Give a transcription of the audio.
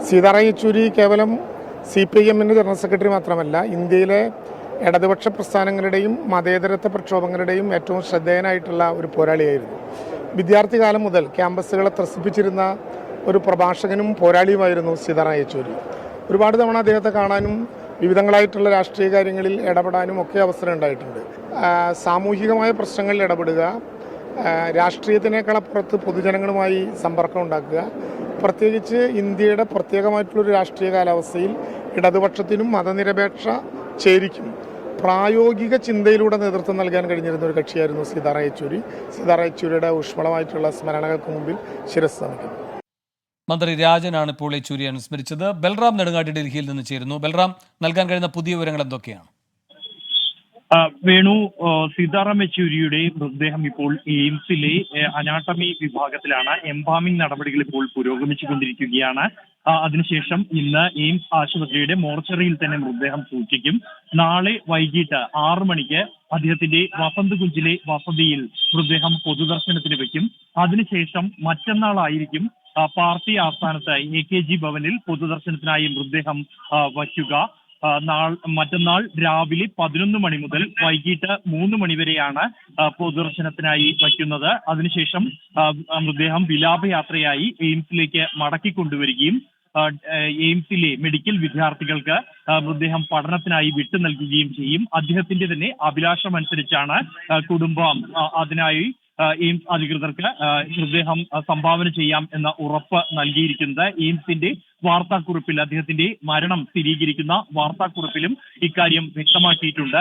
സീതാറാം യെച്ചൂരി കേവലം CPIMന്റെ general secretary മാത്രമല്ല, ഇന്ത്യയിലെ ഇടതുപക്ഷ പ്രസ്ഥാനങ്ങളുടെയും മതേതരത്വ പ്രക്ഷോഭങ്ങളുടെയും ഏറ്റവും ശ്രദ്ധേയനായിട്ടുള്ള ഒരു പോരാളിയായിരുന്നു. വിദ്യാർത്ഥി കാലം മുതൽ ക്യാമ്പസുകളെ ത്രസിപ്പിച്ചിരുന്ന ഒരു പ്രഭാഷകനും പോരാളിയുമായിരുന്നു സീതാറാം യെച്ചൂരി. ഒരുപാട് തവണ അദ്ദേഹത്തെ കാണാനും വിവിധങ്ങളായിട്ടുള്ള രാഷ്ട്രീയ കാര്യങ്ങളിൽ ഇടപെടാനും ഒക്കെ അവസരം ഉണ്ടായിട്ടുണ്ട്. സാമൂഹികമായ പ്രശ്നങ്ങളിൽ ഇടപെടുക, രാഷ്ട്രീയത്തിനേക്കാളപ്പുറത്ത് പൊതുജനങ്ങളുമായി സമ്പർക്കം ഉണ്ടാക്കുക, പ്രത്യേകിച്ച് ഇന്ത്യയുടെ പ്രത്യേകമായിട്ടുള്ളൊരു രാഷ്ട്രീയ കാലാവസ്ഥയിൽ ഇടതുപക്ഷത്തിനും മതനിരപേക്ഷ ചേരിക്കും പ്രായോഗിക ചിന്തയിലൂടെ നേതൃത്വം നൽകാൻ കഴിഞ്ഞിരുന്ന ഒരു കക്ഷിയായിരുന്നു സീതാറാം യെച്ചൂരി. സീതാറാം യെച്ചൂരിയുടെ ഊഷ്മളമായിട്ടുള്ള സ്മരണകൾക്ക് മുമ്പിൽ ശിരസ് നമിക്കുന്നു. മന്ത്രി രാജനാണ് ഇപ്പോൾ യെച്ചൂരിയെ അനുസ്മരിച്ചത്. ബൽറാം നെടുങ്ങാടി ഡൽഹിയിൽ നിന്ന് ചേരുന്നു. ബൽറാം, നൽകാൻ കഴിയുന്ന പുതിയ വിവരങ്ങൾ എന്തൊക്കെയാണ്? വേണു, സീതാറാം യെച്ചൂരിയുടെ മൃതദേഹം ഇപ്പോൾ എയിംസിലെ അനാട്ടമി വിഭാഗത്തിലാണ്. എംബാമിംഗ് നടപടികൾ ഇപ്പോൾ പുരോഗമിച്ചുകൊണ്ടിരിക്കുകയാണ്. അതിനുശേഷം ഇന്ന് എയിംസ് ആശുപത്രിയുടെ മോർച്ചറിയിൽ തന്നെ മൃതദേഹം സൂക്ഷിക്കും. നാളെ വൈകിട്ട് 6 മണിക്ക് അദ്ദേഹത്തിന്റെ വസന്ത് കുഞ്ചിലെ വസതിയിൽ മൃതദേഹം പൊതുദർശനത്തിന് വെക്കും. അതിനുശേഷം മറ്റന്നാളായിരിക്കും പാർട്ടി ആസ്ഥാനത്ത് AKG ഭവനിൽ പൊതുദർശനത്തിനായി മൃതദേഹം വയ്ക്കുക. മറ്റന്നാൾ രാവിലെ 11 മണി മുതൽ വൈകിട്ട് 3 മണി വരെയാണ് പൊതുദർശനത്തിനായി വയ്ക്കുന്നത്. അതിനുശേഷം മൃതദേഹം വിലാപയാത്രയായി എയിംസിലേക്ക് മടക്കിക്കൊണ്ടുവരികയും എയിംസിലെ മെഡിക്കൽ വിദ്യാർത്ഥികൾക്ക് മൃതദേഹം പഠനത്തിനായി വിട്ടു നൽകുകയും ചെയ്യും. അദ്ദേഹത്തിന്റെ തന്നെ അഭിലാഷമനുസരിച്ചാണ് കുടുംബം അതിനായി എയിംസ് അധികൃതർക്ക് മൃതദേഹം സംഭാവന ചെയ്യാം എന്ന ഉറപ്പ് നൽകിയിരിക്കുന്നത്. എയിംസിന്റെ വാർത്താക്കുറിപ്പിൽ അദ്ദേഹത്തിന്റെ മരണം സ്ഥിരീകരിക്കുന്ന വാർത്താക്കുറിപ്പിലും ഇക്കാര്യം വ്യക്തമാക്കിയിട്ടുണ്ട്.